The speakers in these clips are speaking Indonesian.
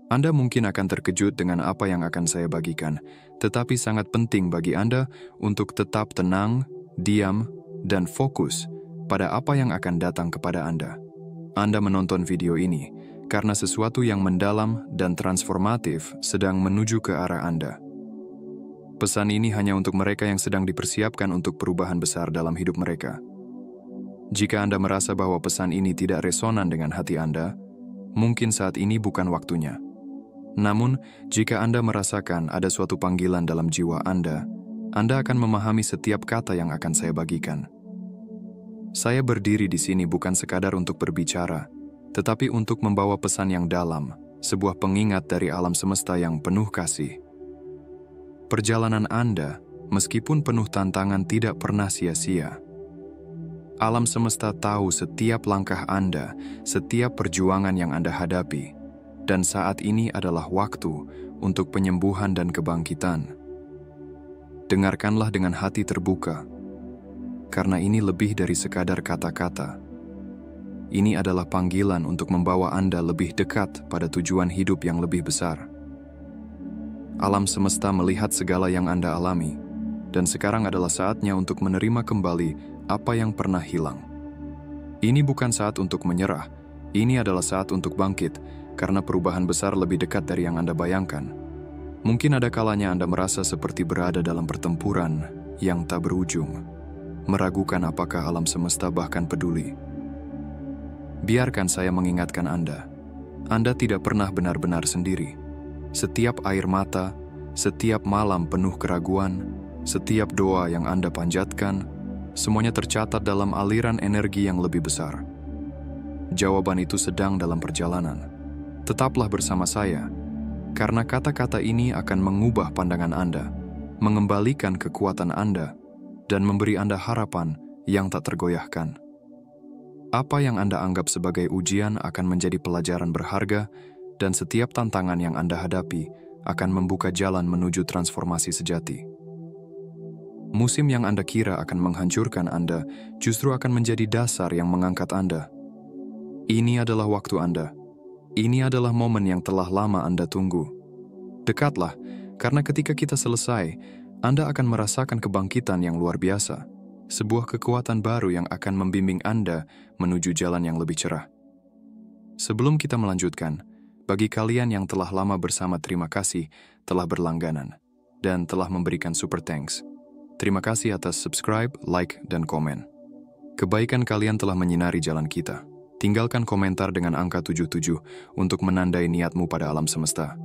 Anda mungkin akan terkejut dengan apa yang akan saya bagikan, tetapi sangat penting bagi Anda untuk tetap tenang, diam, dan fokus pada apa yang akan datang kepada Anda. Anda menonton video ini karena sesuatu yang mendalam dan transformatif sedang menuju ke arah Anda. Pesan ini hanya untuk mereka yang sedang dipersiapkan untuk perubahan besar dalam hidup mereka. Jika Anda merasa bahwa pesan ini tidak resonan dengan hati Anda, mungkin saat ini bukan waktunya. Namun, jika Anda merasakan ada suatu panggilan dalam jiwa Anda akan memahami setiap kata yang akan saya bagikan. Saya berdiri di sini bukan sekadar untuk berbicara, tetapi untuk membawa pesan yang dalam, sebuah pengingat dari alam semesta yang penuh kasih. Perjalanan Anda, meskipun penuh tantangan, tidak pernah sia-sia. Alam semesta tahu setiap langkah Anda, setiap perjuangan yang Anda hadapi, dan saat ini adalah waktu untuk penyembuhan dan kebangkitan. Dengarkanlah dengan hati terbuka, karena ini lebih dari sekadar kata-kata. Ini adalah panggilan untuk membawa Anda lebih dekat pada tujuan hidup yang lebih besar. Alam semesta melihat segala yang Anda alami, dan sekarang adalah saatnya untuk menerima kembali apa yang pernah hilang. Ini bukan saat untuk menyerah, ini adalah saat untuk bangkit, karena perubahan besar lebih dekat dari yang Anda bayangkan. Mungkin ada kalanya Anda merasa seperti berada dalam pertempuran yang tak berujung, meragukan apakah alam semesta bahkan peduli. Biarkan saya mengingatkan Anda tidak pernah benar-benar sendiri. Setiap air mata, setiap malam penuh keraguan, setiap doa yang Anda panjatkan, semuanya tercatat dalam aliran energi yang lebih besar. Jawaban itu sedang dalam perjalanan. Tetaplah bersama saya, karena kata-kata ini akan mengubah pandangan Anda, mengembalikan kekuatan Anda, dan memberi Anda harapan yang tak tergoyahkan. Apa yang Anda anggap sebagai ujian akan menjadi pelajaran berharga, dan setiap tantangan yang Anda hadapi akan membuka jalan menuju transformasi sejati. Musim yang Anda kira akan menghancurkan Anda justru akan menjadi dasar yang mengangkat Anda. Ini adalah waktu Anda. Ini adalah momen yang telah lama Anda tunggu. Dekatlah, karena ketika kita selesai, Anda akan merasakan kebangkitan yang luar biasa, sebuah kekuatan baru yang akan membimbing Anda menuju jalan yang lebih cerah. Sebelum kita melanjutkan, bagi kalian yang telah lama bersama, terima kasih telah berlangganan dan telah memberikan super thanks. Terima kasih atas subscribe, like, dan komen. Kebaikan kalian telah menyinari jalan kita. Tinggalkan komentar dengan angka 77 untuk menandai niatmu pada alam semesta.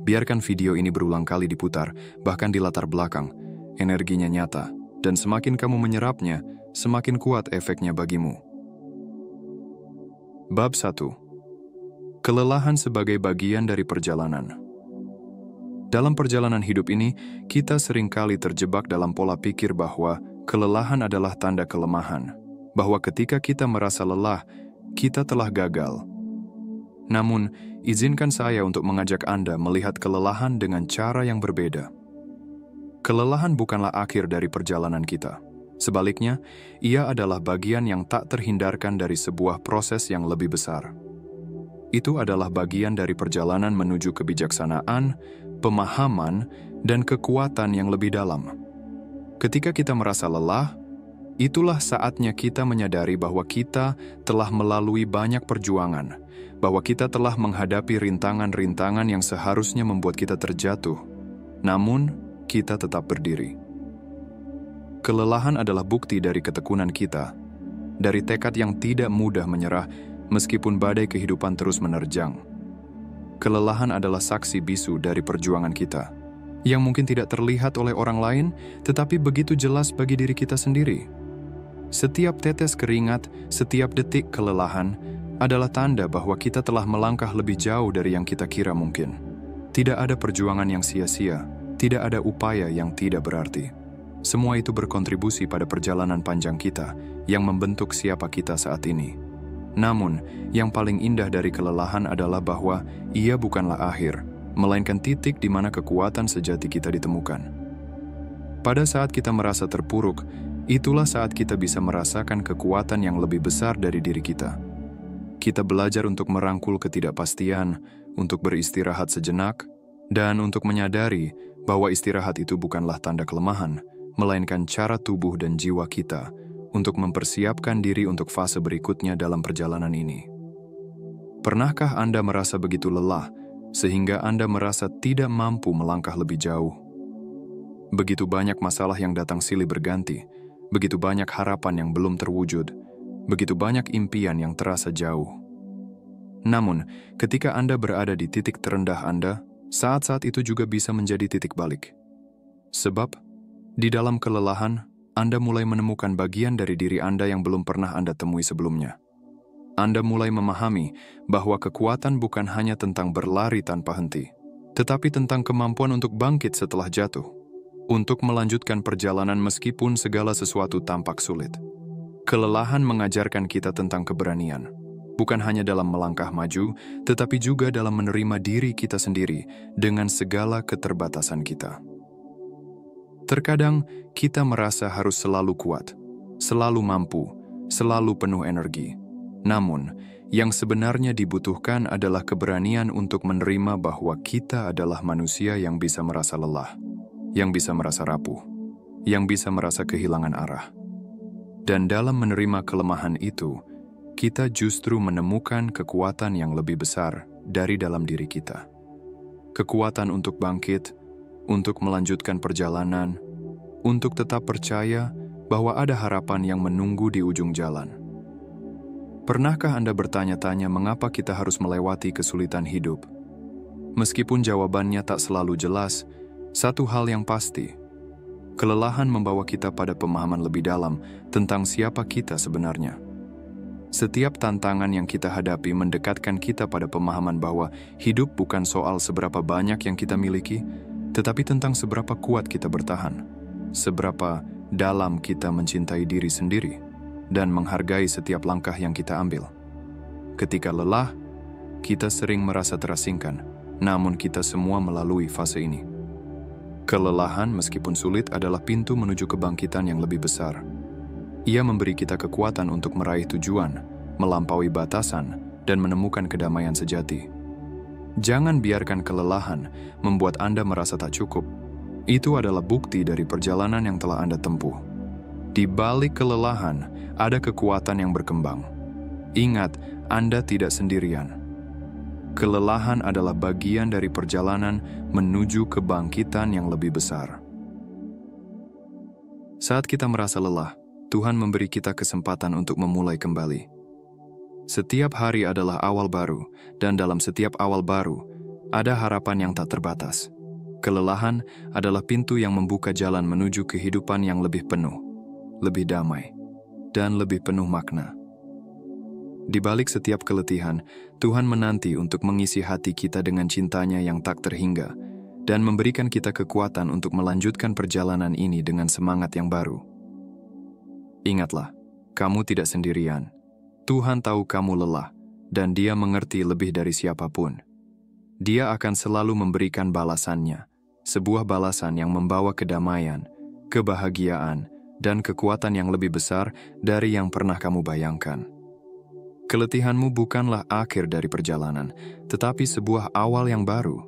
Biarkan video ini berulang kali diputar, bahkan di latar belakang. Energinya nyata, dan semakin kamu menyerapnya, semakin kuat efeknya bagimu. Bab 1. Kelelahan sebagai bagian dari perjalanan. Dalam perjalanan hidup ini, kita seringkali terjebak dalam pola pikir bahwa kelelahan adalah tanda kelemahan, bahwa ketika kita merasa lelah, kita telah gagal. Namun, izinkan saya untuk mengajak Anda melihat kelelahan dengan cara yang berbeda. Kelelahan bukanlah akhir dari perjalanan kita. Sebaliknya, ia adalah bagian yang tak terhindarkan dari sebuah proses yang lebih besar. Itu adalah bagian dari perjalanan menuju kebijaksanaan, pemahaman, dan kekuatan yang lebih dalam. Ketika kita merasa lelah, itulah saatnya kita menyadari bahwa kita telah melalui banyak perjuangan, bahwa kita telah menghadapi rintangan-rintangan yang seharusnya membuat kita terjatuh. Namun, kita tetap berdiri. Kelelahan adalah bukti dari ketekunan kita, dari tekad yang tidak mudah menyerah meskipun badai kehidupan terus menerjang. Kelelahan adalah saksi bisu dari perjuangan kita, yang mungkin tidak terlihat oleh orang lain, tetapi begitu jelas bagi diri kita sendiri. Setiap tetes keringat, setiap detik kelelahan adalah tanda bahwa kita telah melangkah lebih jauh dari yang kita kira mungkin. Tidak ada perjuangan yang sia-sia, tidak ada upaya yang tidak berarti. Semua itu berkontribusi pada perjalanan panjang kita yang membentuk siapa kita saat ini. Namun, yang paling indah dari kelelahan adalah bahwa ia bukanlah akhir, melainkan titik di mana kekuatan sejati kita ditemukan. Pada saat kita merasa terpuruk, itulah saat kita bisa merasakan kekuatan yang lebih besar dari diri kita. Kita belajar untuk merangkul ketidakpastian, untuk beristirahat sejenak, dan untuk menyadari bahwa istirahat itu bukanlah tanda kelemahan, melainkan cara tubuh dan jiwa kita untuk mempersiapkan diri untuk fase berikutnya dalam perjalanan ini. Pernahkah Anda merasa begitu lelah, sehingga Anda merasa tidak mampu melangkah lebih jauh? Begitu banyak masalah yang datang silih berganti, begitu banyak harapan yang belum terwujud, begitu banyak impian yang terasa jauh. Namun, ketika Anda berada di titik terendah Anda, saat-saat itu juga bisa menjadi titik balik. Sebab, di dalam kelelahan, Anda mulai menemukan bagian dari diri Anda yang belum pernah Anda temui sebelumnya. Anda mulai memahami bahwa kekuatan bukan hanya tentang berlari tanpa henti, tetapi tentang kemampuan untuk bangkit setelah jatuh, untuk melanjutkan perjalanan meskipun segala sesuatu tampak sulit. Kelelahan mengajarkan kita tentang keberanian, bukan hanya dalam melangkah maju, tetapi juga dalam menerima diri kita sendiri dengan segala keterbatasan kita. Terkadang kita merasa harus selalu kuat, selalu mampu, selalu penuh energi. Namun, yang sebenarnya dibutuhkan adalah keberanian untuk menerima bahwa kita adalah manusia yang bisa merasa lelah, yang bisa merasa rapuh, yang bisa merasa kehilangan arah. Dan dalam menerima kelemahan itu, kita justru menemukan kekuatan yang lebih besar dari dalam diri kita. Kekuatan untuk bangkit, untuk melanjutkan perjalanan, untuk tetap percaya bahwa ada harapan yang menunggu di ujung jalan. Pernahkah Anda bertanya-tanya mengapa kita harus melewati kesulitan hidup? Meskipun jawabannya tak selalu jelas, satu hal yang pasti, kelelahan membawa kita pada pemahaman lebih dalam tentang siapa kita sebenarnya. Setiap tantangan yang kita hadapi mendekatkan kita pada pemahaman bahwa hidup bukan soal seberapa banyak yang kita miliki, tetapi tentang seberapa kuat kita bertahan, seberapa dalam kita mencintai diri sendiri, dan menghargai setiap langkah yang kita ambil. Ketika lelah, kita sering merasa terasingkan, namun kita semua melalui fase ini. Kelelahan meskipun sulit adalah pintu menuju kebangkitan yang lebih besar. Ia memberi kita kekuatan untuk meraih tujuan, melampaui batasan, dan menemukan kedamaian sejati. Jangan biarkan kelelahan membuat Anda merasa tak cukup. Itu adalah bukti dari perjalanan yang telah Anda tempuh. Di balik kelelahan, ada kekuatan yang berkembang. Ingat, Anda tidak sendirian. Kelelahan adalah bagian dari perjalanan menuju kebangkitan yang lebih besar. Saat kita merasa lelah, Tuhan memberi kita kesempatan untuk memulai kembali. Setiap hari adalah awal baru, dan dalam setiap awal baru, ada harapan yang tak terbatas. Kelelahan adalah pintu yang membuka jalan menuju kehidupan yang lebih penuh, lebih damai, dan lebih penuh makna. Di balik setiap keletihan, Tuhan menanti untuk mengisi hati kita dengan cintanya yang tak terhingga, dan memberikan kita kekuatan untuk melanjutkan perjalanan ini dengan semangat yang baru. Ingatlah, kamu tidak sendirian. Tuhan tahu kamu lelah, dan Dia mengerti lebih dari siapapun. Dia akan selalu memberikan balasannya, sebuah balasan yang membawa kedamaian, kebahagiaan, dan kekuatan yang lebih besar dari yang pernah kamu bayangkan. Keletihanmu bukanlah akhir dari perjalanan, tetapi sebuah awal yang baru.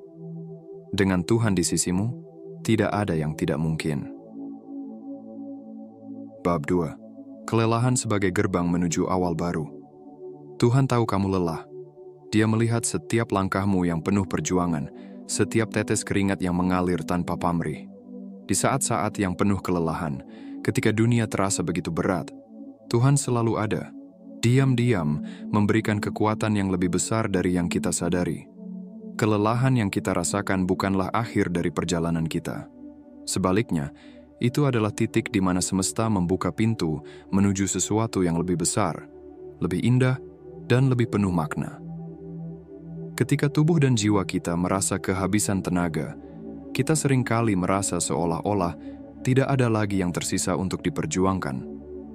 Dengan Tuhan di sisimu, tidak ada yang tidak mungkin. Bab 2. Kelelahan sebagai gerbang menuju awal baru. Tuhan tahu kamu lelah. Dia melihat setiap langkahmu yang penuh perjuangan, setiap tetes keringat yang mengalir tanpa pamrih. Di saat-saat yang penuh kelelahan, ketika dunia terasa begitu berat, Tuhan selalu ada, diam-diam memberikan kekuatan yang lebih besar dari yang kita sadari. Kelelahan yang kita rasakan bukanlah akhir dari perjalanan kita. Sebaliknya, itu adalah titik di mana semesta membuka pintu menuju sesuatu yang lebih besar, lebih indah, dan lebih penuh makna. Ketika tubuh dan jiwa kita merasa kehabisan tenaga, kita seringkali merasa seolah-olah tidak ada lagi yang tersisa untuk diperjuangkan.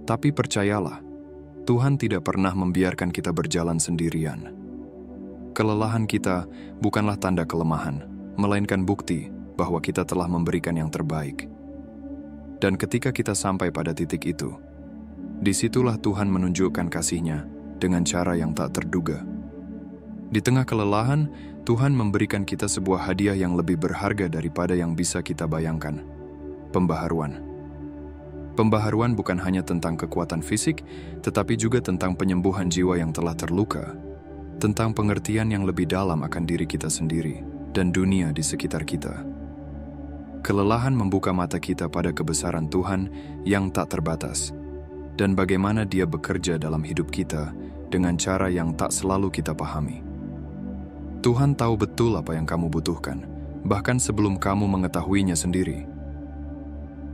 Tapi percayalah, Tuhan tidak pernah membiarkan kita berjalan sendirian. Kelelahan kita bukanlah tanda kelemahan, melainkan bukti bahwa kita telah memberikan yang terbaik. Dan ketika kita sampai pada titik itu, disitulah Tuhan menunjukkan kasih-Nya dengan cara yang tak terduga. Di tengah kelelahan, Tuhan memberikan kita sebuah hadiah yang lebih berharga daripada yang bisa kita bayangkan. Pembaharuan. Pembaharuan bukan hanya tentang kekuatan fisik, tetapi juga tentang penyembuhan jiwa yang telah terluka, tentang pengertian yang lebih dalam akan diri kita sendiri dan dunia di sekitar kita. Kelelahan membuka mata kita pada kebesaran Tuhan yang tak terbatas, dan bagaimana Dia bekerja dalam hidup kita dengan cara yang tak selalu kita pahami. Tuhan tahu betul apa yang kamu butuhkan, bahkan sebelum kamu mengetahuinya sendiri.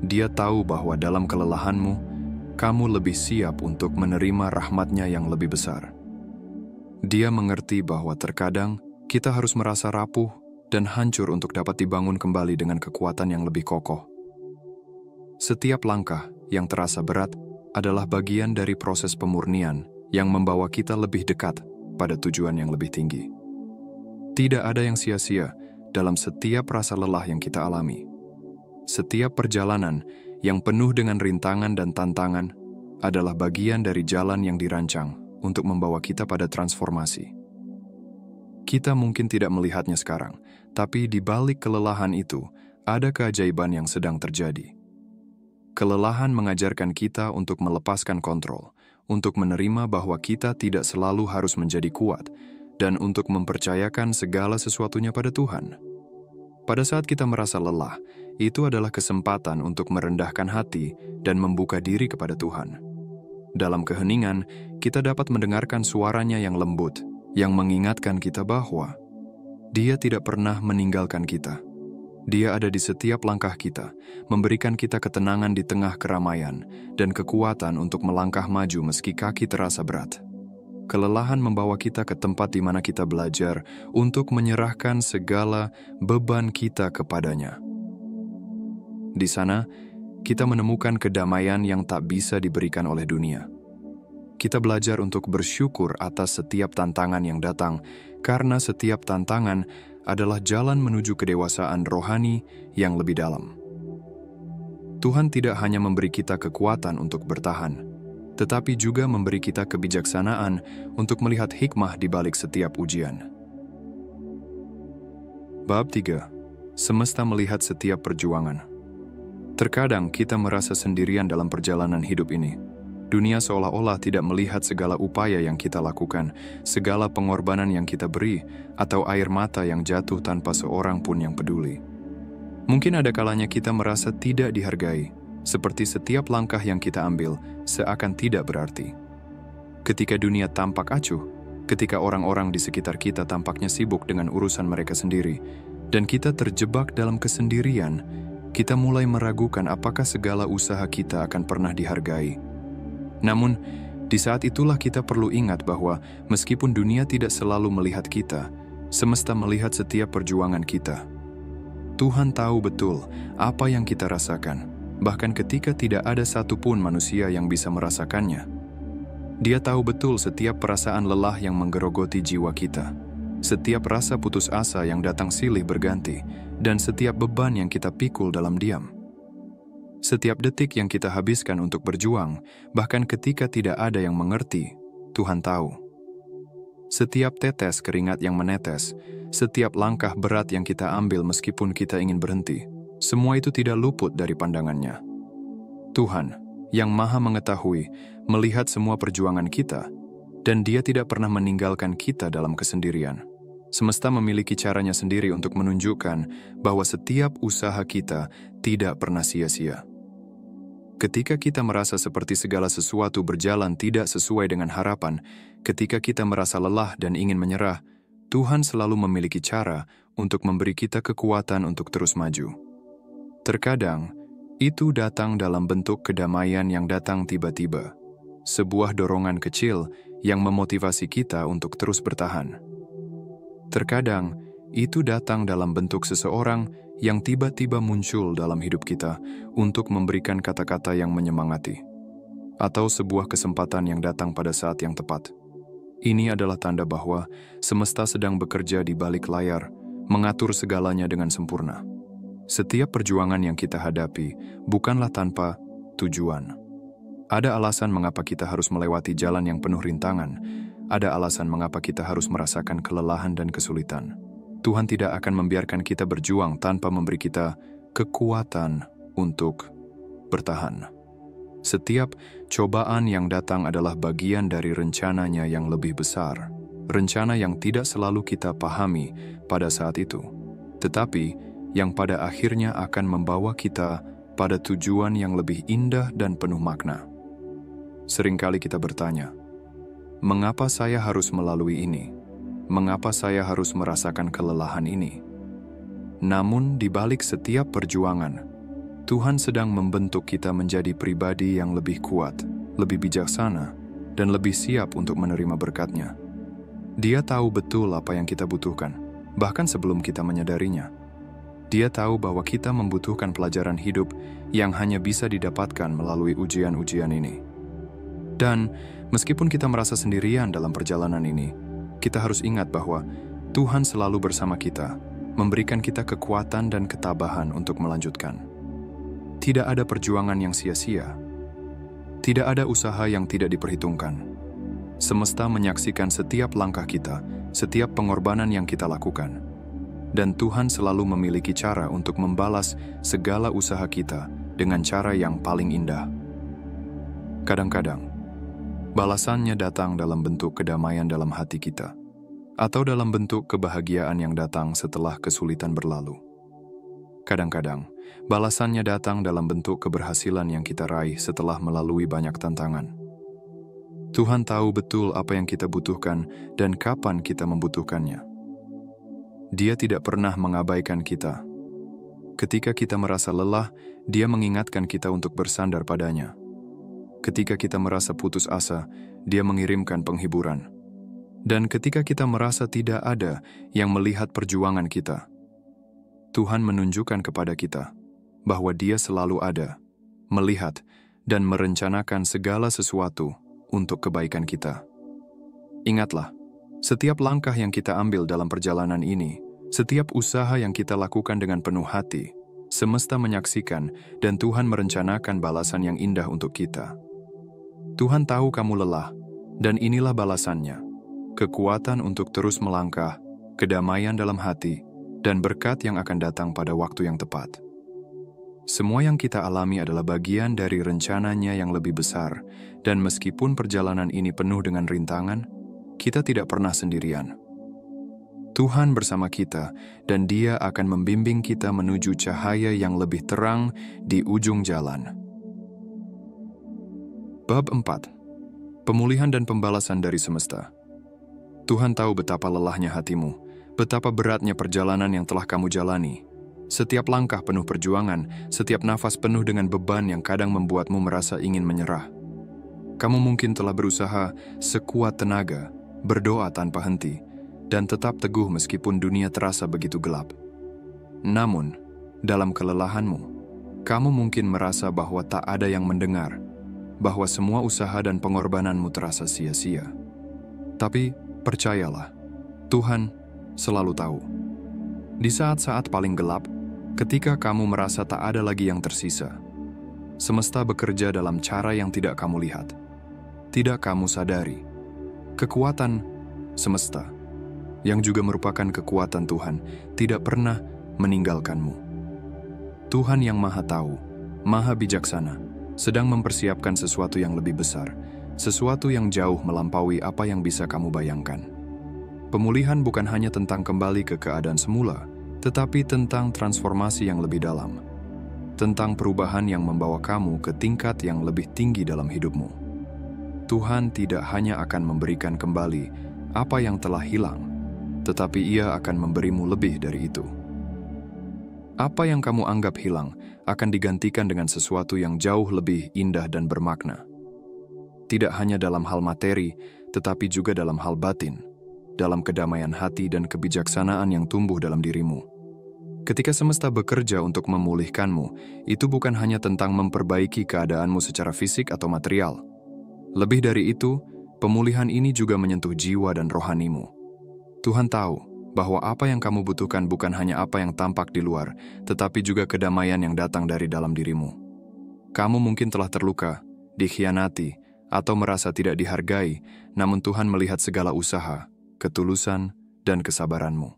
Dia tahu bahwa dalam kelelahanmu, kamu lebih siap untuk menerima rahmat-Nya yang lebih besar. Dia mengerti bahwa terkadang kita harus merasa rapuh dan hancur untuk dapat dibangun kembali dengan kekuatan yang lebih kokoh. Setiap langkah yang terasa berat adalah bagian dari proses pemurnian yang membawa kita lebih dekat pada tujuan yang lebih tinggi. Tidak ada yang sia-sia dalam setiap rasa lelah yang kita alami. Setiap perjalanan yang penuh dengan rintangan dan tantangan adalah bagian dari jalan yang dirancang untuk membawa kita pada transformasi. Kita mungkin tidak melihatnya sekarang, tapi di balik kelelahan itu, ada keajaiban yang sedang terjadi. Kelelahan mengajarkan kita untuk melepaskan kontrol, untuk menerima bahwa kita tidak selalu harus menjadi kuat, dan untuk mempercayakan segala sesuatunya pada Tuhan. Pada saat kita merasa lelah, itu adalah kesempatan untuk merendahkan hati dan membuka diri kepada Tuhan. Dalam keheningan, kita dapat mendengarkan suaranya yang lembut, yang mengingatkan kita bahwa Dia tidak pernah meninggalkan kita. Dia ada di setiap langkah kita, memberikan kita ketenangan di tengah keramaian dan kekuatan untuk melangkah maju meski kaki terasa berat. Kelelahan membawa kita ke tempat di mana kita belajar untuk menyerahkan segala beban kita kepadanya. Di sana, kita menemukan kedamaian yang tak bisa diberikan oleh dunia. Kita belajar untuk bersyukur atas setiap tantangan yang datang, karena setiap tantangan adalah jalan menuju kedewasaan rohani yang lebih dalam. Tuhan tidak hanya memberi kita kekuatan untuk bertahan, tetapi juga memberi kita kebijaksanaan untuk melihat hikmah di balik setiap ujian. Bab 3. Semesta melihat setiap perjuangan. Terkadang kita merasa sendirian dalam perjalanan hidup ini. Dunia seolah-olah tidak melihat segala upaya yang kita lakukan, segala pengorbanan yang kita beri, atau air mata yang jatuh tanpa seorang pun yang peduli. Mungkin ada kalanya kita merasa tidak dihargai, seperti setiap langkah yang kita ambil seakan tidak berarti. Ketika dunia tampak acuh, ketika orang-orang di sekitar kita tampaknya sibuk dengan urusan mereka sendiri, dan kita terjebak dalam kesendirian, kita mulai meragukan apakah segala usaha kita akan pernah dihargai. Namun, di saat itulah kita perlu ingat bahwa meskipun dunia tidak selalu melihat kita, semesta melihat setiap perjuangan kita. Tuhan tahu betul apa yang kita rasakan, bahkan ketika tidak ada satupun manusia yang bisa merasakannya. Dia tahu betul setiap perasaan lelah yang menggerogoti jiwa kita, setiap rasa putus asa yang datang silih berganti, dan setiap beban yang kita pikul dalam diam. Setiap detik yang kita habiskan untuk berjuang, bahkan ketika tidak ada yang mengerti, Tuhan tahu. Setiap tetes keringat yang menetes, setiap langkah berat yang kita ambil meskipun kita ingin berhenti, semua itu tidak luput dari pandangannya. Tuhan, yang Maha Mengetahui, melihat semua perjuangan kita, dan Dia tidak pernah meninggalkan kita dalam kesendirian. Semesta memiliki caranya sendiri untuk menunjukkan bahwa setiap usaha kita tidak pernah sia-sia. Ketika kita merasa seperti segala sesuatu berjalan tidak sesuai dengan harapan, ketika kita merasa lelah dan ingin menyerah, Tuhan selalu memiliki cara untuk memberi kita kekuatan untuk terus maju. Terkadang, itu datang dalam bentuk kedamaian yang datang tiba-tiba, sebuah dorongan kecil yang memotivasi kita untuk terus bertahan. Terkadang, itu datang dalam bentuk seseorang yang tiba-tiba muncul dalam hidup kita untuk memberikan kata-kata yang menyemangati, atau sebuah kesempatan yang datang pada saat yang tepat. Ini adalah tanda bahwa semesta sedang bekerja di balik layar, mengatur segalanya dengan sempurna. Setiap perjuangan yang kita hadapi bukanlah tanpa tujuan. Ada alasan mengapa kita harus melewati jalan yang penuh rintangan. Ada alasan mengapa kita harus merasakan kelelahan dan kesulitan. Tuhan tidak akan membiarkan kita berjuang tanpa memberi kita kekuatan untuk bertahan. Setiap cobaan yang datang adalah bagian dari rencananya yang lebih besar. Rencana yang tidak selalu kita pahami pada saat itu, tetapi yang pada akhirnya akan membawa kita pada tujuan yang lebih indah dan penuh makna. Seringkali kita bertanya, mengapa saya harus melalui ini? Mengapa saya harus merasakan kelelahan ini? Namun, di balik setiap perjuangan, Tuhan sedang membentuk kita menjadi pribadi yang lebih kuat, lebih bijaksana, dan lebih siap untuk menerima berkat-Nya. Dia tahu betul apa yang kita butuhkan, bahkan sebelum kita menyadarinya. Dia tahu bahwa kita membutuhkan pelajaran hidup yang hanya bisa didapatkan melalui ujian-ujian ini. Dan meskipun kita merasa sendirian dalam perjalanan ini, kita harus ingat bahwa Tuhan selalu bersama kita, memberikan kita kekuatan dan ketabahan untuk melanjutkan. Tidak ada perjuangan yang sia-sia. Tidak ada usaha yang tidak diperhitungkan. Semesta menyaksikan setiap langkah kita, setiap pengorbanan yang kita lakukan. Dan Tuhan selalu memiliki cara untuk membalas segala usaha kita dengan cara yang paling indah. Kadang-kadang, balasannya datang dalam bentuk kedamaian dalam hati kita, atau dalam bentuk kebahagiaan yang datang setelah kesulitan berlalu. Kadang-kadang, balasannya datang dalam bentuk keberhasilan yang kita raih setelah melalui banyak tantangan. Tuhan tahu betul apa yang kita butuhkan dan kapan kita membutuhkannya. Dia tidak pernah mengabaikan kita. Ketika kita merasa lelah, Dia mengingatkan kita untuk bersandar padanya. Ketika kita merasa putus asa, Dia mengirimkan penghiburan. Dan ketika kita merasa tidak ada yang melihat perjuangan kita, Tuhan menunjukkan kepada kita bahwa Dia selalu ada, melihat, dan merencanakan segala sesuatu untuk kebaikan kita. Ingatlah, setiap langkah yang kita ambil dalam perjalanan ini, setiap usaha yang kita lakukan dengan penuh hati, semesta menyaksikan dan Tuhan merencanakan balasan yang indah untuk kita. Tuhan tahu kamu lelah, dan inilah balasannya. Kekuatan untuk terus melangkah, kedamaian dalam hati, dan berkat yang akan datang pada waktu yang tepat. Semua yang kita alami adalah bagian dari rencananya yang lebih besar, dan meskipun perjalanan ini penuh dengan rintangan, kita tidak pernah sendirian. Tuhan bersama kita, dan Dia akan membimbing kita menuju cahaya yang lebih terang di ujung jalan. Bab 4. Pemulihan dan pembalasan dari semesta. Tuhan tahu betapa lelahnya hatimu, betapa beratnya perjalanan yang telah kamu jalani. Setiap langkah penuh perjuangan, setiap nafas penuh dengan beban yang kadang membuatmu merasa ingin menyerah. Kamu mungkin telah berusaha sekuat tenaga, berdoa tanpa henti, dan tetap teguh meskipun dunia terasa begitu gelap. Namun, dalam kelelahanmu, kamu mungkin merasa bahwa tak ada yang mendengar, bahwa semua usaha dan pengorbananmu terasa sia-sia. Tapi, percayalah, Tuhan selalu tahu. Di saat-saat paling gelap, ketika kamu merasa tak ada lagi yang tersisa, semesta bekerja dalam cara yang tidak kamu lihat, tidak kamu sadari. Kekuatan semesta, yang juga merupakan kekuatan Tuhan, tidak pernah meninggalkanmu. Tuhan yang Maha Tahu, Maha Bijaksana, sedang mempersiapkan sesuatu yang lebih besar, sesuatu yang jauh melampaui apa yang bisa kamu bayangkan. Pemulihan bukan hanya tentang kembali ke keadaan semula, tetapi tentang transformasi yang lebih dalam, tentang perubahan yang membawa kamu ke tingkat yang lebih tinggi dalam hidupmu. Tuhan tidak hanya akan memberikan kembali apa yang telah hilang, tetapi Ia akan memberimu lebih dari itu. Apa yang kamu anggap hilang akan digantikan dengan sesuatu yang jauh lebih indah dan bermakna. Tidak hanya dalam hal materi, tetapi juga dalam hal batin, dalam kedamaian hati dan kebijaksanaan yang tumbuh dalam dirimu. Ketika semesta bekerja untuk memulihkanmu, itu bukan hanya tentang memperbaiki keadaanmu secara fisik atau material. Lebih dari itu, pemulihan ini juga menyentuh jiwa dan rohanimu. Tuhan tahu bahwa apa yang kamu butuhkan bukan hanya apa yang tampak di luar, tetapi juga kedamaian yang datang dari dalam dirimu. Kamu mungkin telah terluka, dikhianati, atau merasa tidak dihargai, namun Tuhan melihat segala usaha, ketulusan, dan kesabaranmu.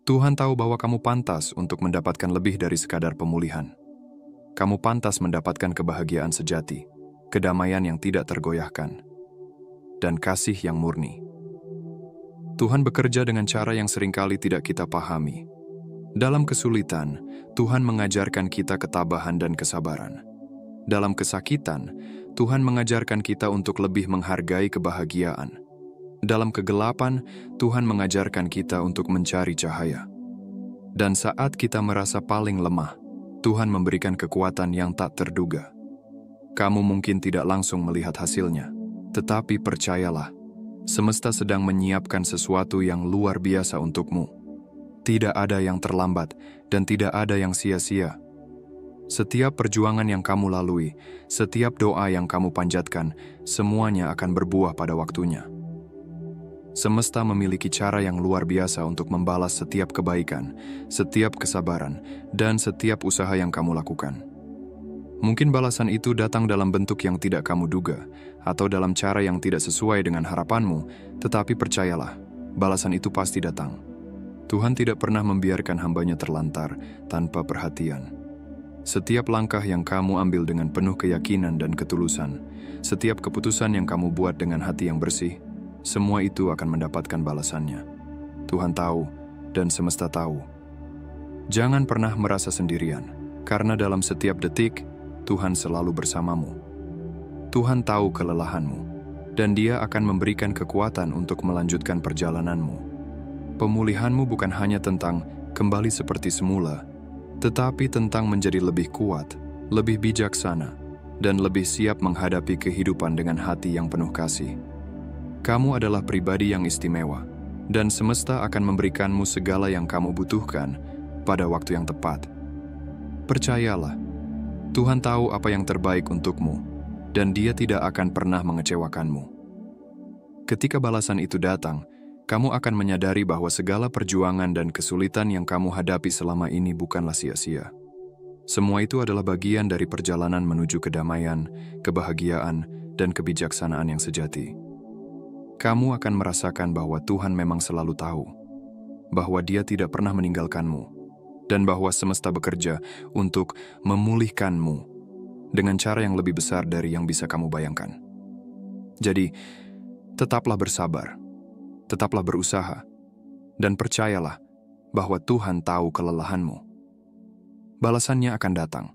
Tuhan tahu bahwa kamu pantas untuk mendapatkan lebih dari sekadar pemulihan. Kamu pantas mendapatkan kebahagiaan sejati, kedamaian yang tidak tergoyahkan, dan kasih yang murni. Tuhan bekerja dengan cara yang seringkali tidak kita pahami. Dalam kesulitan, Tuhan mengajarkan kita ketabahan dan kesabaran. Dalam kesakitan, Tuhan mengajarkan kita untuk lebih menghargai kebahagiaan. Dalam kegelapan, Tuhan mengajarkan kita untuk mencari cahaya. Dan saat kita merasa paling lemah, Tuhan memberikan kekuatan yang tak terduga. Kamu mungkin tidak langsung melihat hasilnya, tetapi percayalah, semesta sedang menyiapkan sesuatu yang luar biasa untukmu. Tidak ada yang terlambat dan tidak ada yang sia-sia. Setiap perjuangan yang kamu lalui, setiap doa yang kamu panjatkan, semuanya akan berbuah pada waktunya. Semesta memiliki cara yang luar biasa untuk membalas setiap kebaikan, setiap kesabaran, dan setiap usaha yang kamu lakukan. Mungkin balasan itu datang dalam bentuk yang tidak kamu duga, atau dalam cara yang tidak sesuai dengan harapanmu, tetapi percayalah, balasan itu pasti datang. Tuhan tidak pernah membiarkan hamba-Nya terlantar tanpa perhatian. Setiap langkah yang kamu ambil dengan penuh keyakinan dan ketulusan, setiap keputusan yang kamu buat dengan hati yang bersih, semua itu akan mendapatkan balasannya. Tuhan tahu dan semesta tahu. Jangan pernah merasa sendirian, karena dalam setiap detik, Tuhan selalu bersamamu. Tuhan tahu kelelahanmu, dan Dia akan memberikan kekuatan untuk melanjutkan perjalananmu. Pemulihanmu bukan hanya tentang kembali seperti semula, tetapi tentang menjadi lebih kuat, lebih bijaksana, dan lebih siap menghadapi kehidupan dengan hati yang penuh kasih. Kamu adalah pribadi yang istimewa, dan semesta akan memberikanmu segala yang kamu butuhkan pada waktu yang tepat. Percayalah, Tuhan tahu apa yang terbaik untukmu, dan Dia tidak akan pernah mengecewakanmu. Ketika balasan itu datang, kamu akan menyadari bahwa segala perjuangan dan kesulitan yang kamu hadapi selama ini bukanlah sia-sia. Semua itu adalah bagian dari perjalanan menuju kedamaian, kebahagiaan, dan kebijaksanaan yang sejati. Kamu akan merasakan bahwa Tuhan memang selalu tahu, bahwa Dia tidak pernah meninggalkanmu, dan bahwa semesta bekerja untuk memulihkanmu dengan cara yang lebih besar dari yang bisa kamu bayangkan. Jadi, tetaplah bersabar, tetaplah berusaha, dan percayalah bahwa Tuhan tahu kelelahanmu. Balasannya akan datang,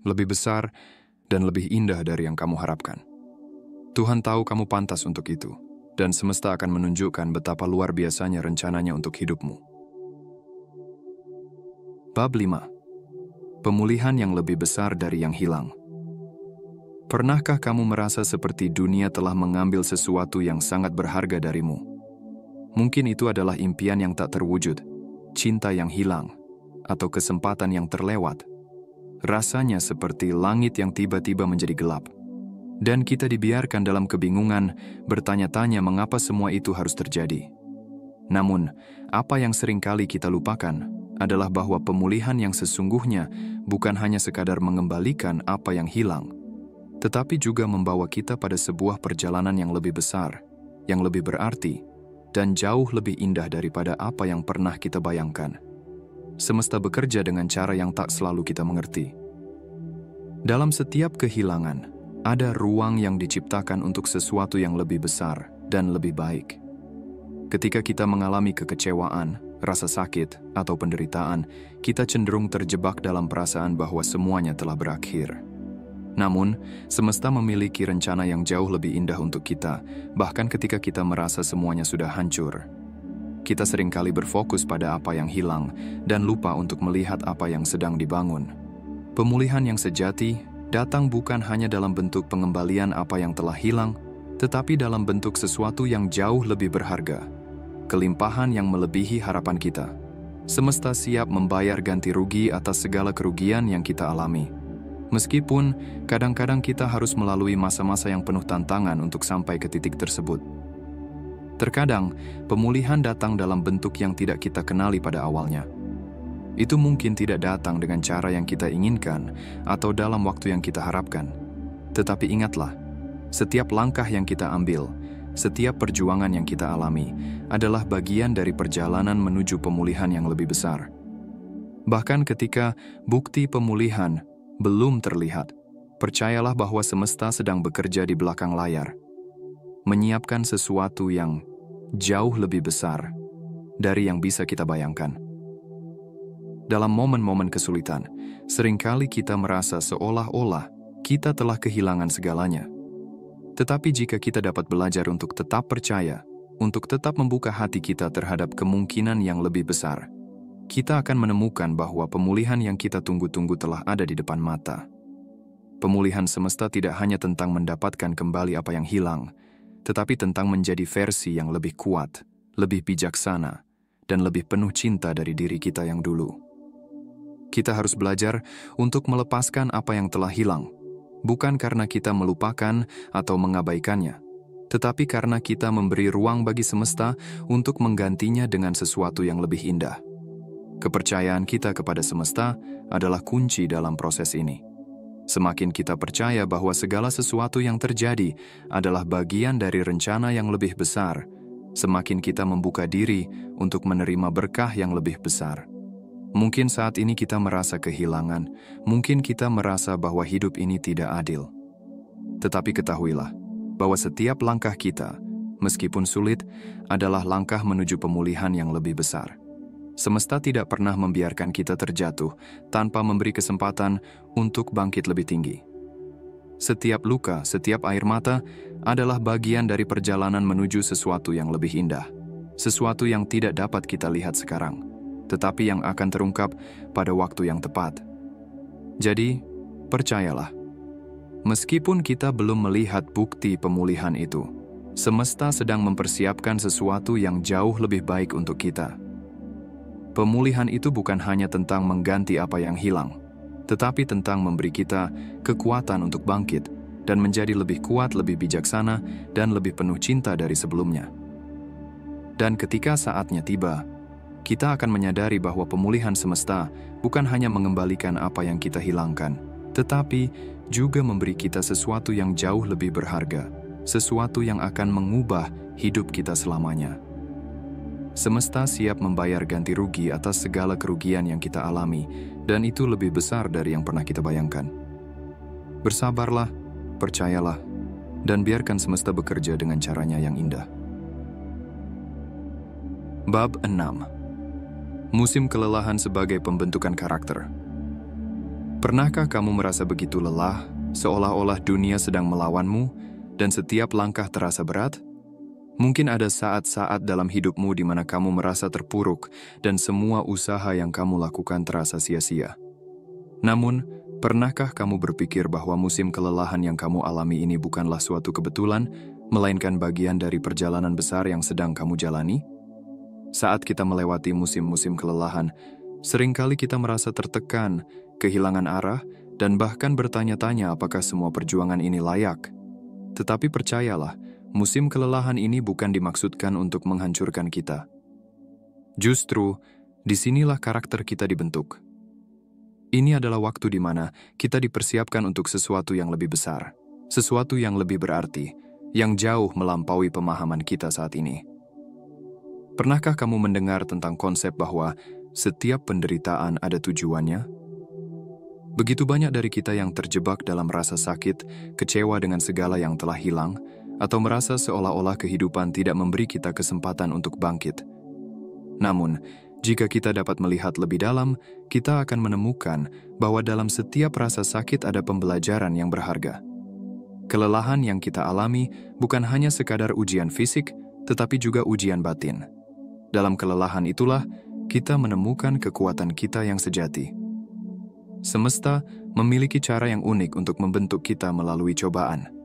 lebih besar dan lebih indah dari yang kamu harapkan. Tuhan tahu kamu pantas untuk itu, dan semesta akan menunjukkan betapa luar biasanya rencananya untuk hidupmu. Bab 5. Pemulihan yang lebih besar dari yang hilang. Pernahkah kamu merasa seperti dunia telah mengambil sesuatu yang sangat berharga darimu? Mungkin itu adalah impian yang tak terwujud, cinta yang hilang, atau kesempatan yang terlewat. Rasanya seperti langit yang tiba-tiba menjadi gelap. Dan kita dibiarkan dalam kebingungan, bertanya-tanya mengapa semua itu harus terjadi. Namun, apa yang seringkali kita lupakan adalah bahwa pemulihan yang sesungguhnya bukan hanya sekadar mengembalikan apa yang hilang, tetapi juga membawa kita pada sebuah perjalanan yang lebih besar, yang lebih berarti, dan jauh lebih indah daripada apa yang pernah kita bayangkan. Semesta bekerja dengan cara yang tak selalu kita mengerti. Dalam setiap kehilangan, ada ruang yang diciptakan untuk sesuatu yang lebih besar dan lebih baik. Ketika kita mengalami kekecewaan, rasa sakit, atau penderitaan, kita cenderung terjebak dalam perasaan bahwa semuanya telah berakhir. Namun, semesta memiliki rencana yang jauh lebih indah untuk kita, bahkan ketika kita merasa semuanya sudah hancur. Kita seringkali berfokus pada apa yang hilang dan lupa untuk melihat apa yang sedang dibangun. Pemulihan yang sejati datang bukan hanya dalam bentuk pengembalian apa yang telah hilang, tetapi dalam bentuk sesuatu yang jauh lebih berharga. Kelimpahan yang melebihi harapan kita. Semesta siap membayar ganti rugi atas segala kerugian yang kita alami. Meskipun kadang-kadang kita harus melalui masa-masa yang penuh tantangan untuk sampai ke titik tersebut. Terkadang, pemulihan datang dalam bentuk yang tidak kita kenali pada awalnya. Itu mungkin tidak datang dengan cara yang kita inginkan atau dalam waktu yang kita harapkan. Tetapi ingatlah, setiap langkah yang kita ambil, setiap perjuangan yang kita alami adalah bagian dari perjalanan menuju pemulihan yang lebih besar. Bahkan ketika bukti pemulihan belum terlihat, percayalah bahwa semesta sedang bekerja di belakang layar, menyiapkan sesuatu yang jauh lebih besar dari yang bisa kita bayangkan. Dalam momen-momen kesulitan, seringkali kita merasa seolah-olah kita telah kehilangan segalanya. Tetapi jika kita dapat belajar untuk tetap percaya, untuk tetap membuka hati kita terhadap kemungkinan yang lebih besar, kita akan menemukan bahwa pemulihan yang kita tunggu-tunggu telah ada di depan mata. Pemulihan semesta tidak hanya tentang mendapatkan kembali apa yang hilang, tetapi tentang menjadi versi yang lebih kuat, lebih bijaksana, dan lebih penuh cinta dari diri kita yang dulu. Kita harus belajar untuk melepaskan apa yang telah hilang, bukan karena kita melupakan atau mengabaikannya, tetapi karena kita memberi ruang bagi semesta untuk menggantinya dengan sesuatu yang lebih indah. Kepercayaan kita kepada semesta adalah kunci dalam proses ini. Semakin kita percaya bahwa segala sesuatu yang terjadi adalah bagian dari rencana yang lebih besar, semakin kita membuka diri untuk menerima berkah yang lebih besar. Mungkin saat ini kita merasa kehilangan, mungkin kita merasa bahwa hidup ini tidak adil. Tetapi ketahuilah bahwa setiap langkah kita, meskipun sulit, adalah langkah menuju pemulihan yang lebih besar. Semesta tidak pernah membiarkan kita terjatuh tanpa memberi kesempatan untuk bangkit lebih tinggi. Setiap luka, setiap air mata adalah bagian dari perjalanan menuju sesuatu yang lebih indah. Sesuatu yang tidak dapat kita lihat sekarang, tetapi yang akan terungkap pada waktu yang tepat. Jadi, percayalah, meskipun kita belum melihat bukti pemulihan itu, semesta sedang mempersiapkan sesuatu yang jauh lebih baik untuk kita. Pemulihan itu bukan hanya tentang mengganti apa yang hilang, tetapi tentang memberi kita kekuatan untuk bangkit dan menjadi lebih kuat, lebih bijaksana, dan lebih penuh cinta dari sebelumnya. Dan ketika saatnya tiba, kita akan menyadari bahwa pemulihan semesta bukan hanya mengembalikan apa yang kita hilangkan, tetapi juga memberi kita sesuatu yang jauh lebih berharga, sesuatu yang akan mengubah hidup kita selamanya. Semesta siap membayar ganti rugi atas segala kerugian yang kita alami, dan itu lebih besar dari yang pernah kita bayangkan. Bersabarlah, percayalah, dan biarkan semesta bekerja dengan caranya yang indah. Bab 6. Musim kelelahan sebagai pembentukan karakter. Pernahkah kamu merasa begitu lelah, seolah-olah dunia sedang melawanmu, dan setiap langkah terasa berat? Mungkin ada saat-saat dalam hidupmu di mana kamu merasa terpuruk dan semua usaha yang kamu lakukan terasa sia-sia. Namun, pernahkah kamu berpikir bahwa musim kelelahan yang kamu alami ini bukanlah suatu kebetulan, melainkan bagian dari perjalanan besar yang sedang kamu jalani? Saat kita melewati musim-musim kelelahan, seringkali kita merasa tertekan, kehilangan arah, dan bahkan bertanya-tanya apakah semua perjuangan ini layak. Tetapi percayalah, musim kelelahan ini bukan dimaksudkan untuk menghancurkan kita. Justru, disinilah karakter kita dibentuk. Ini adalah waktu di mana kita dipersiapkan untuk sesuatu yang lebih besar, sesuatu yang lebih berarti, yang jauh melampaui pemahaman kita saat ini. Pernahkah kamu mendengar tentang konsep bahwa setiap penderitaan ada tujuannya? Begitu banyak dari kita yang terjebak dalam rasa sakit, kecewa dengan segala yang telah hilang, atau merasa seolah-olah kehidupan tidak memberi kita kesempatan untuk bangkit. Namun, jika kita dapat melihat lebih dalam, kita akan menemukan bahwa dalam setiap rasa sakit ada pembelajaran yang berharga. Kelelahan yang kita alami bukan hanya sekadar ujian fisik, tetapi juga ujian batin. Dalam kelelahan itulah, kita menemukan kekuatan kita yang sejati. Semesta memiliki cara yang unik untuk membentuk kita melalui cobaan.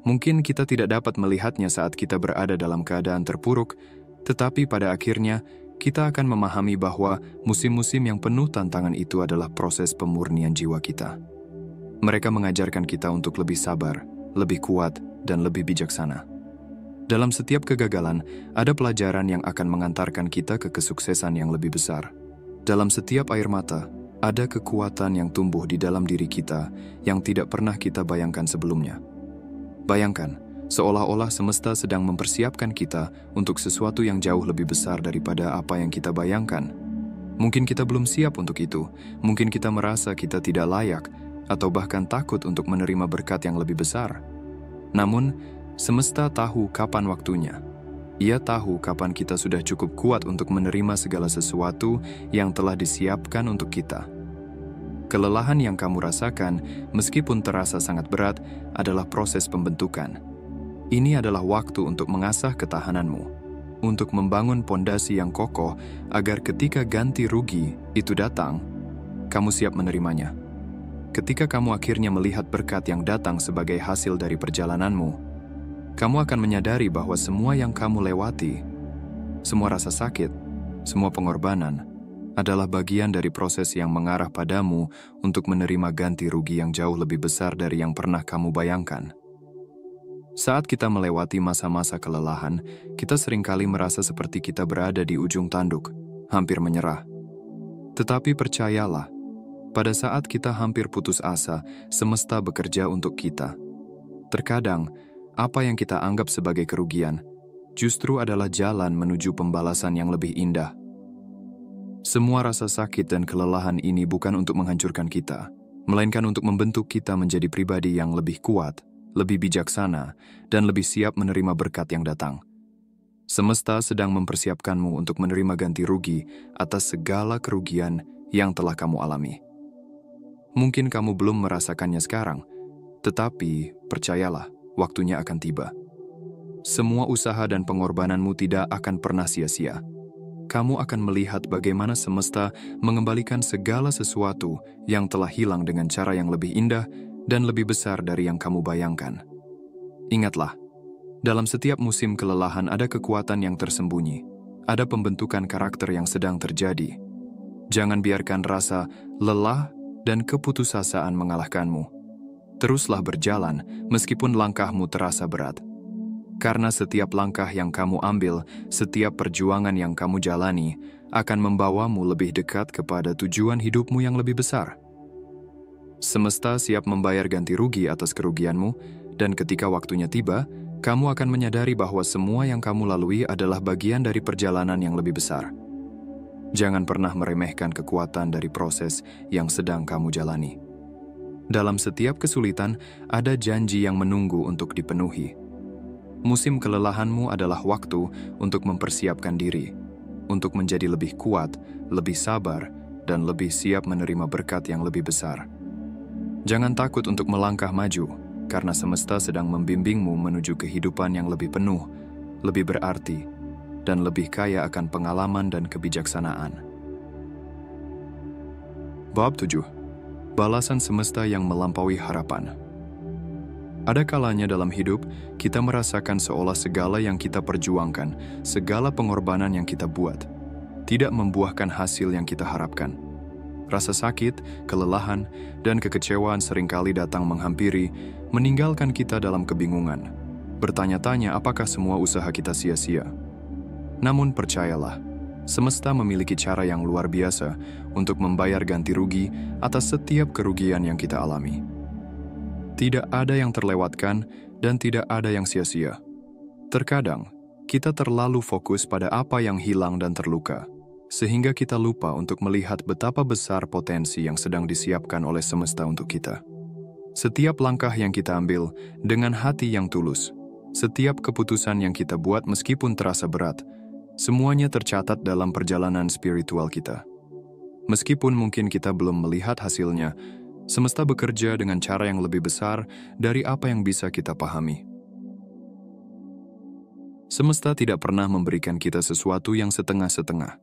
Mungkin kita tidak dapat melihatnya saat kita berada dalam keadaan terpuruk, tetapi pada akhirnya kita akan memahami bahwa musim-musim yang penuh tantangan itu adalah proses pemurnian jiwa kita. Mereka mengajarkan kita untuk lebih sabar, lebih kuat, dan lebih bijaksana. Dalam setiap kegagalan, ada pelajaran yang akan mengantarkan kita ke kesuksesan yang lebih besar. Dalam setiap air mata, Ada kekuatan yang tumbuh di dalam diri kita yang tidak pernah kita bayangkan sebelumnya. Bayangkan, seolah-olah semesta sedang mempersiapkan kita untuk sesuatu yang jauh lebih besar daripada apa yang kita bayangkan. Mungkin kita belum siap untuk itu, mungkin kita merasa kita tidak layak, atau bahkan takut untuk menerima berkat yang lebih besar. Namun, semesta tahu kapan waktunya. Ia tahu kapan kita sudah cukup kuat untuk menerima segala sesuatu yang telah disiapkan untuk kita. Kelelahan yang kamu rasakan, meskipun terasa sangat berat, adalah proses pembentukan. Ini adalah waktu untuk mengasah ketahananmu, untuk membangun pondasi yang kokoh agar ketika ganti rugi itu datang, kamu siap menerimanya. Ketika kamu akhirnya melihat berkat yang datang sebagai hasil dari perjalananmu, kamu akan menyadari bahwa semua yang kamu lewati, semua rasa sakit, semua pengorbanan, adalah bagian dari proses yang mengarah padamu untuk menerima ganti rugi yang jauh lebih besar dari yang pernah kamu bayangkan. Saat kita melewati masa-masa kelelahan, kita seringkali merasa seperti kita berada di ujung tanduk, hampir menyerah. Tetapi percayalah, pada saat kita hampir putus asa, semesta bekerja untuk kita. Terkadang, apa yang kita anggap sebagai kerugian, justru adalah jalan menuju pembalasan yang lebih indah. Semua rasa sakit dan kelelahan ini bukan untuk menghancurkan kita, melainkan untuk membentuk kita menjadi pribadi yang lebih kuat, lebih bijaksana, dan lebih siap menerima berkat yang datang. Semesta sedang mempersiapkanmu untuk menerima ganti rugi atas segala kerugian yang telah kamu alami. Mungkin kamu belum merasakannya sekarang, tetapi percayalah, waktunya akan tiba. Semua usaha dan pengorbananmu tidak akan pernah sia-sia. Kamu akan melihat bagaimana semesta mengembalikan segala sesuatu yang telah hilang dengan cara yang lebih indah dan lebih besar dari yang kamu bayangkan. Ingatlah, dalam setiap musim kelelahan ada kekuatan yang tersembunyi, ada pembentukan karakter yang sedang terjadi. Jangan biarkan rasa lelah dan keputusasaan mengalahkanmu. Teruslah berjalan meskipun langkahmu terasa berat. Karena setiap langkah yang kamu ambil, setiap perjuangan yang kamu jalani, akan membawamu lebih dekat kepada tujuan hidupmu yang lebih besar. Semesta siap membayar ganti rugi atas kerugianmu, dan ketika waktunya tiba, kamu akan menyadari bahwa semua yang kamu lalui adalah bagian dari perjalanan yang lebih besar. Jangan pernah meremehkan kekuatan dari proses yang sedang kamu jalani. Dalam setiap kesulitan, ada janji yang menunggu untuk dipenuhi. Musim kelelahanmu adalah waktu untuk mempersiapkan diri, untuk menjadi lebih kuat, lebih sabar, dan lebih siap menerima berkat yang lebih besar. Jangan takut untuk melangkah maju, karena semesta sedang membimbingmu menuju kehidupan yang lebih penuh, lebih berarti, dan lebih kaya akan pengalaman dan kebijaksanaan. Bab 7. Balasan semesta yang melampaui harapan. Ada kalanya dalam hidup, kita merasakan seolah segala yang kita perjuangkan, segala pengorbanan yang kita buat, tidak membuahkan hasil yang kita harapkan. Rasa sakit, kelelahan, dan kekecewaan seringkali datang menghampiri, meninggalkan kita dalam kebingungan, bertanya-tanya apakah semua usaha kita sia-sia. Namun percayalah, semesta memiliki cara yang luar biasa untuk membayar ganti rugi atas setiap kerugian yang kita alami. Tidak ada yang terlewatkan dan tidak ada yang sia-sia. Terkadang, kita terlalu fokus pada apa yang hilang dan terluka, sehingga kita lupa untuk melihat betapa besar potensi yang sedang disiapkan oleh semesta untuk kita. Setiap langkah yang kita ambil dengan hati yang tulus, setiap keputusan yang kita buat meskipun terasa berat, semuanya tercatat dalam perjalanan spiritual kita. Meskipun mungkin kita belum melihat hasilnya, semesta bekerja dengan cara yang lebih besar dari apa yang bisa kita pahami. Semesta tidak pernah memberikan kita sesuatu yang setengah-setengah.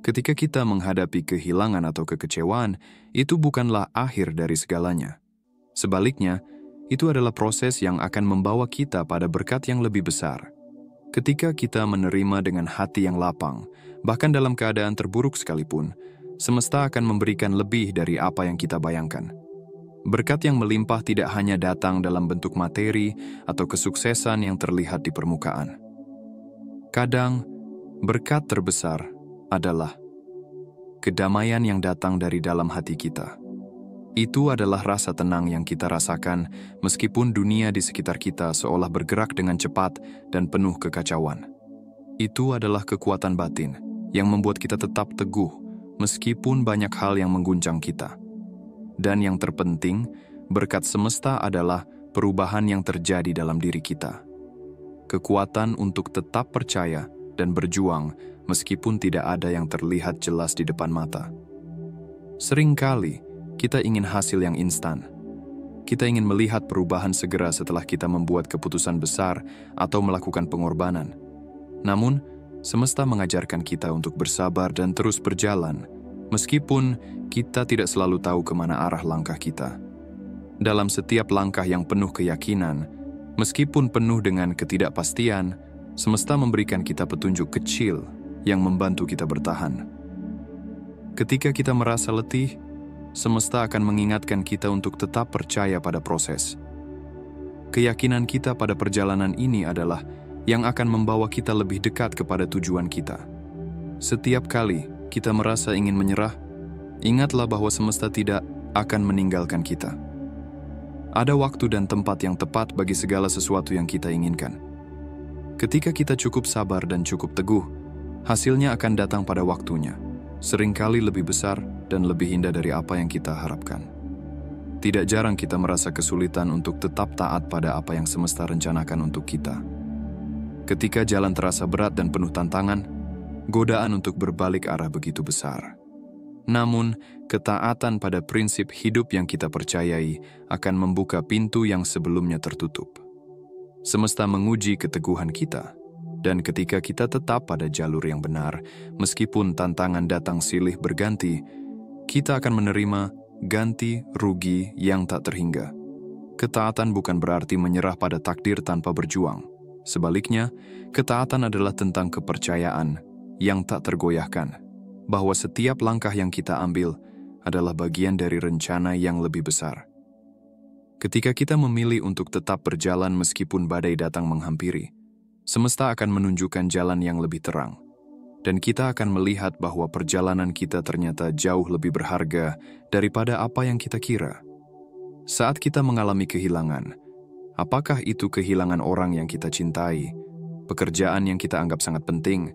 Ketika kita menghadapi kehilangan atau kekecewaan, itu bukanlah akhir dari segalanya. Sebaliknya, itu adalah proses yang akan membawa kita pada berkat yang lebih besar. Ketika kita menerima dengan hati yang lapang, bahkan dalam keadaan terburuk sekalipun, semesta akan memberikan lebih dari apa yang kita bayangkan. Berkat yang melimpah tidak hanya datang dalam bentuk materi atau kesuksesan yang terlihat di permukaan. Kadang, berkat terbesar adalah kedamaian yang datang dari dalam hati kita. Itu adalah rasa tenang yang kita rasakan meskipun dunia di sekitar kita seolah bergerak dengan cepat dan penuh kekacauan. Itu adalah kekuatan batin yang membuat kita tetap teguh meskipun banyak hal yang mengguncang kita. Dan yang terpenting, berkat semesta adalah perubahan yang terjadi dalam diri kita. Kekuatan untuk tetap percaya dan berjuang meskipun tidak ada yang terlihat jelas di depan mata. Seringkali kita ingin hasil yang instan. Kita ingin melihat perubahan segera setelah kita membuat keputusan besar atau melakukan pengorbanan. Namun, semesta mengajarkan kita untuk bersabar dan terus berjalan, meskipun kita tidak selalu tahu kemana arah langkah kita. Dalam setiap langkah yang penuh keyakinan, meskipun penuh dengan ketidakpastian, semesta memberikan kita petunjuk kecil yang membantu kita bertahan. Ketika kita merasa letih, semesta akan mengingatkan kita untuk tetap percaya pada proses. Keyakinan kita pada perjalanan ini adalah yang akan membawa kita lebih dekat kepada tujuan kita. Setiap kali kita merasa ingin menyerah, ingatlah bahwa semesta tidak akan meninggalkan kita. Ada waktu dan tempat yang tepat bagi segala sesuatu yang kita inginkan. Ketika kita cukup sabar dan cukup teguh, hasilnya akan datang pada waktunya, seringkali lebih besar dan lebih indah dari apa yang kita harapkan. Tidak jarang kita merasa kesulitan untuk tetap taat pada apa yang semesta rencanakan untuk kita. Ketika jalan terasa berat dan penuh tantangan, godaan untuk berbalik arah begitu besar. Namun, ketaatan pada prinsip hidup yang kita percayai akan membuka pintu yang sebelumnya tertutup. Semesta menguji keteguhan kita, dan ketika kita tetap pada jalur yang benar, meskipun tantangan datang silih berganti, kita akan menerima ganti rugi yang tak terhingga. Ketaatan bukan berarti menyerah pada takdir tanpa berjuang. Sebaliknya, ketaatan adalah tentang kepercayaan yang tak tergoyahkan, bahwa setiap langkah yang kita ambil adalah bagian dari rencana yang lebih besar. Ketika kita memilih untuk tetap berjalan meskipun badai datang menghampiri, semesta akan menunjukkan jalan yang lebih terang. Dan kita akan melihat bahwa perjalanan kita ternyata jauh lebih berharga daripada apa yang kita kira. Saat kita mengalami kehilangan, apakah itu kehilangan orang yang kita cintai, pekerjaan yang kita anggap sangat penting,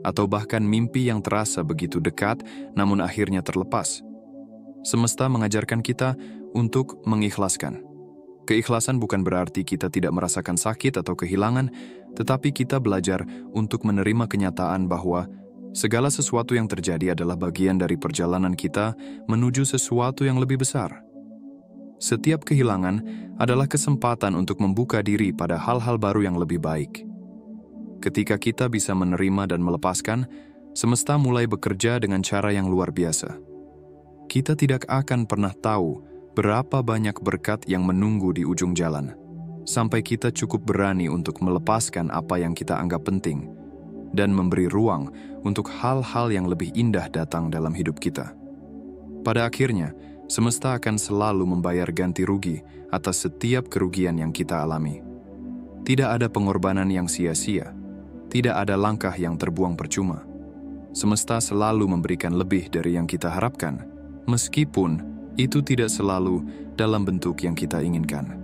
atau bahkan mimpi yang terasa begitu dekat namun akhirnya terlepas? Semesta mengajarkan kita untuk mengikhlaskan. Keikhlasan bukan berarti kita tidak merasakan sakit atau kehilangan, tetapi kita belajar untuk menerima kenyataan bahwa segala sesuatu yang terjadi adalah bagian dari perjalanan kita menuju sesuatu yang lebih besar. Setiap kehilangan adalah kesempatan untuk membuka diri pada hal-hal baru yang lebih baik. Ketika kita bisa menerima dan melepaskan, semesta mulai bekerja dengan cara yang luar biasa. Kita tidak akan pernah tahu berapa banyak berkat yang menunggu di ujung jalan, sampai kita cukup berani untuk melepaskan apa yang kita anggap penting, dan memberi ruang untuk hal-hal yang lebih indah datang dalam hidup kita. Pada akhirnya, semesta akan selalu membayar ganti rugi atas setiap kerugian yang kita alami. Tidak ada pengorbanan yang sia-sia, tidak ada langkah yang terbuang percuma. Semesta selalu memberikan lebih dari yang kita harapkan, meskipun itu tidak selalu dalam bentuk yang kita inginkan.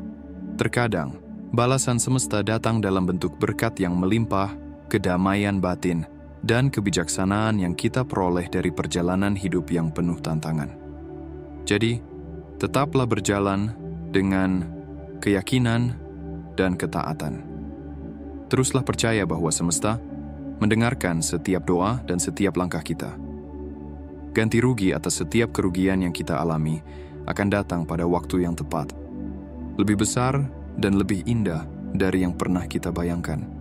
Terkadang, balasan semesta datang dalam bentuk berkat yang melimpah, kedamaian batin, dan kebijaksanaan yang kita peroleh dari perjalanan hidup yang penuh tantangan. Jadi, tetaplah berjalan dengan keyakinan dan ketaatan. Teruslah percaya bahwa semesta mendengarkan setiap doa dan setiap langkah kita. Ganti rugi atas setiap kerugian yang kita alami akan datang pada waktu yang tepat, lebih besar dan lebih indah dari yang pernah kita bayangkan.